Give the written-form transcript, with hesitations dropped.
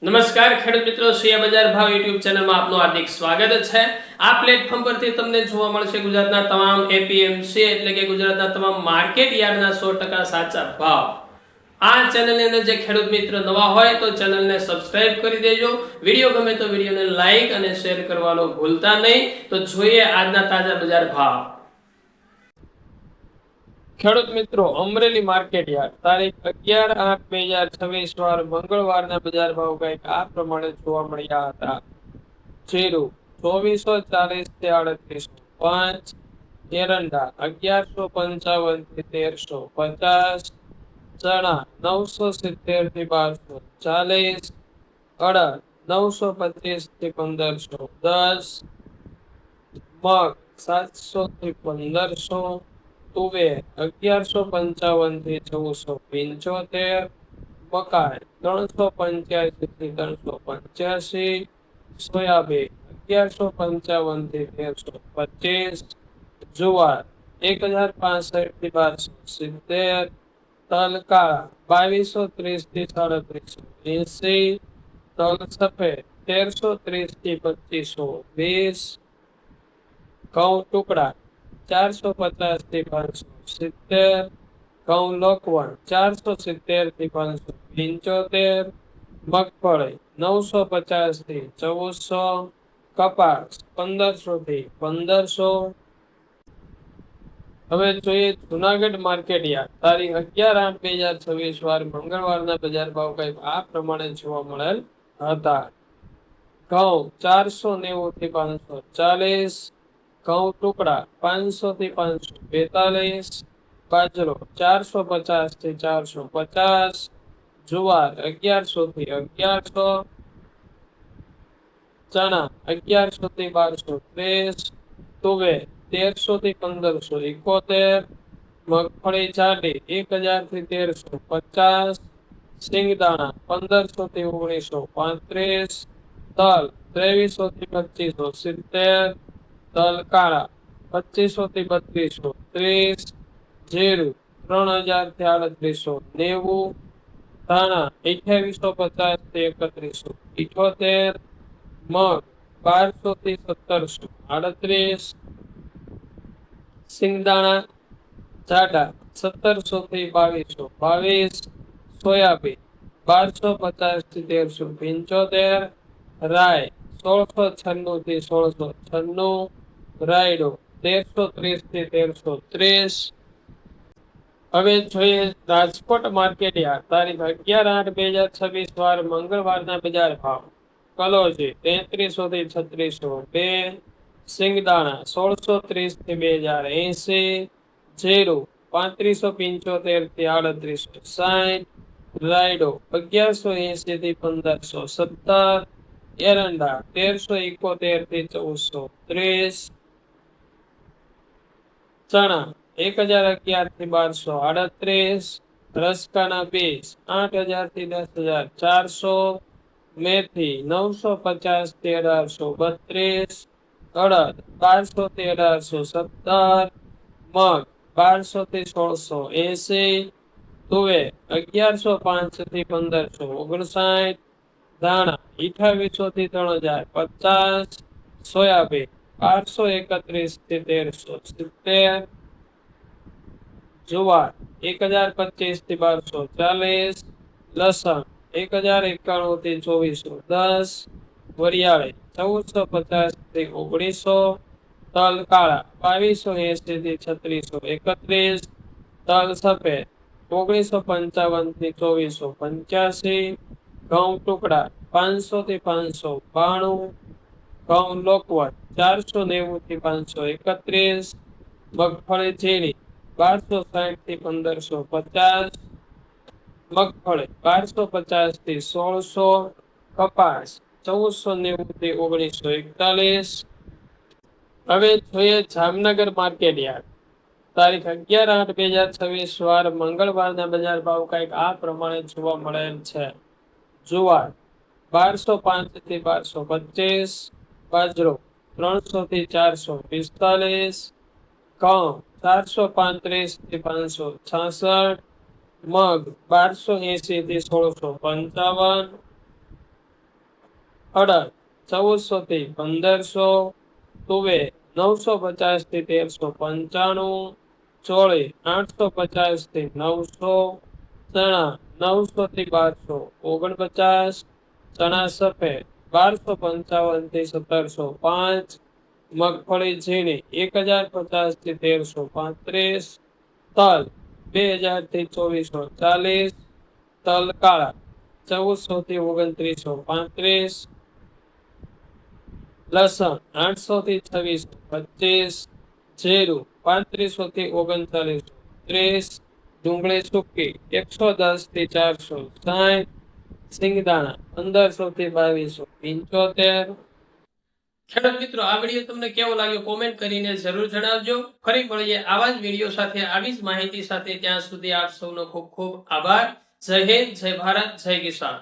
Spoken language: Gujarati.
નમસ્કાર ખેડૂત મિત્રો, શિયા બજાર ભાવ યુટ્યુબ ચેનલમાં આપનું હાર્દિક સ્વાગત છે। આ પ્લેટફોર્મ પરથી તમને જોવા મળશે ગુજરાતના તમામ એપીએમસી એટલે કે ગુજરાતના તમામ માર્કેટ યાર્ડના 100% સાચા ભાવ। આ ચેનલની અંદર જે ખેડૂત મિત્ર નવા હોય તો ચેનલને સબસ્ક્રાઇબ કરી દેજો। વિડીયો ગમે તો વિડીયોને લાઈક અને શેર કરવાનું ભૂલતા નહીં। તો જોઈએ આજના તાજા બજાર ભાવ। ખેડૂત મિત્રો, અમરેલી માર્કેટ યાર્ડ તારીખ 11/8/2026 વાર મંગળવારના બજાર ભાવ કંઈક આ પ્રમાણે જોવા મળ્યા હતા। જીરું 2440 થી 3805, એરંડા 1155 થી 1350, ચણા 970 થી 1240, અડદ 925 થી 1510, મગ 700 થી 1500, તુવેર 1155 થી 1475, મકાઈ 385 થી 385, સોયાબીન 1155 થી 1325, જુવાર 1065 થી 1270, તલ કાળા 2230 થી 3780, તલ સફેદ 1330 થી 2520, ઘઉં ટુકડા 450 થી 570, ઘઉં લોકવણ 470 થી 575, મગફળી 950 થી 1400, કપાસ 1500 થી 1500। હવે જોઈએ જુનાગઢ માર્કેટ યાર્ડ તારીખ 11/8/2026 વાર મંગળવારના બજાર ભાવ કંઈક આ પ્રમાણે જોવા મળેલ હતા। ઘઉં 490 થી 540, ઘઉં ટુકડા 500 થી 542, બાજરો 450 થી 450, જુવાર 1100 થી 1100, ચણા 1100 થી 1230, તુવેર 1300 થી 1571, મગફળી જાડી 1000 થી 1350, સિંગદાણા 1500 થી 1935, તલ 2300 થી 2570, તલ કાળા 2500 થી 3230, જીરું 3000 થી 3890, ધાણા 2850 થી 3178, મગ 1200 થી 1738, સિંગદાણા જાડા 1700 થી 2222, સોયાબીન 1250 થી 1375, રાય 1696 થી 1696, રાયડો 1330 થી 1330। હવે જોઈએ રાજકોટ માર્કેટ યાર્ડ તારીખ 11/8/2026 વાર મંગળવારના બજાર ભાવ। કલોજી 3300 થી 3602, સિંગદાણા 1630 થી 2080, જીરું 3575 થી 3860, રાયડો 1180 થી 1517, એરંડા 1371 થી 1430, ચણા 1011 થી 1238, રસકાના બીજ 8000 થી 10400, મેથી 950 થી 1832, અડદ 1200 થી 1817, મગ 1200 થી 1680, તુવેર 1105 થી 1559, ધાણા 2800 થી 3050, સોયાબીન 831 થી 1370, જુવાર 1025 થી 1240, લસણ 1091 થી 2410, વરિયાળી 1450 થી 1900, તલ કાળા 2280 થી 3631, તલ સફેદ 1955 થી 2485, ઘઉં ટુકડા 500 થી 592, ઘઉં લોકવટ 490 થી 531, મગફળી ઝીણી 1260 થી 1550, મગફળી 1250 થી 1600, કપાસ 1490 થી 1941। હવે જોઈએ જામનગર માર્કેટ યાર્ડ તારીખ 11/8/2026 વાર મંગળવારના બજાર ભાવ કંઈક આ પ્રમાણે જોવા મળેલ છે। જુવાર 1205 થી 1225, બાજરો 300 થી 445, ઘઉં 435 થી 566, મગ 1280 થી 1655, અડદ 1400 થી 1500, તુવેર 950 થી 1395, ચોળી 850 થી 900, ચણા 900 થી 1249, ચણા સફેદ 1255 થી 1705, મગફળી ઝીણી 1050 થી 1335, તલ 2000 થી 2440, તલ કાળા 1400 થી 2935, લસણ 800 થી 2625, જીરું 3500 થી 3930, ડુંગળી સૂકી 110 થી 460, સિંગદાણા 1500 થી 2275. ખેડૂત મિત્રો, આ વિડીયો તમને કેવો લાગ્યો કોમેન્ટ કરીને જરૂર જણાવજો. ફરી મળીએ આવા જ વિડીયો સાથે, આવી જ માહિતી સાથે. ત્યાં સુધી આપ સૌનો ખૂબ ખૂબ આભાર. જય હિન્દ, જય ભારત, જય કિસાન.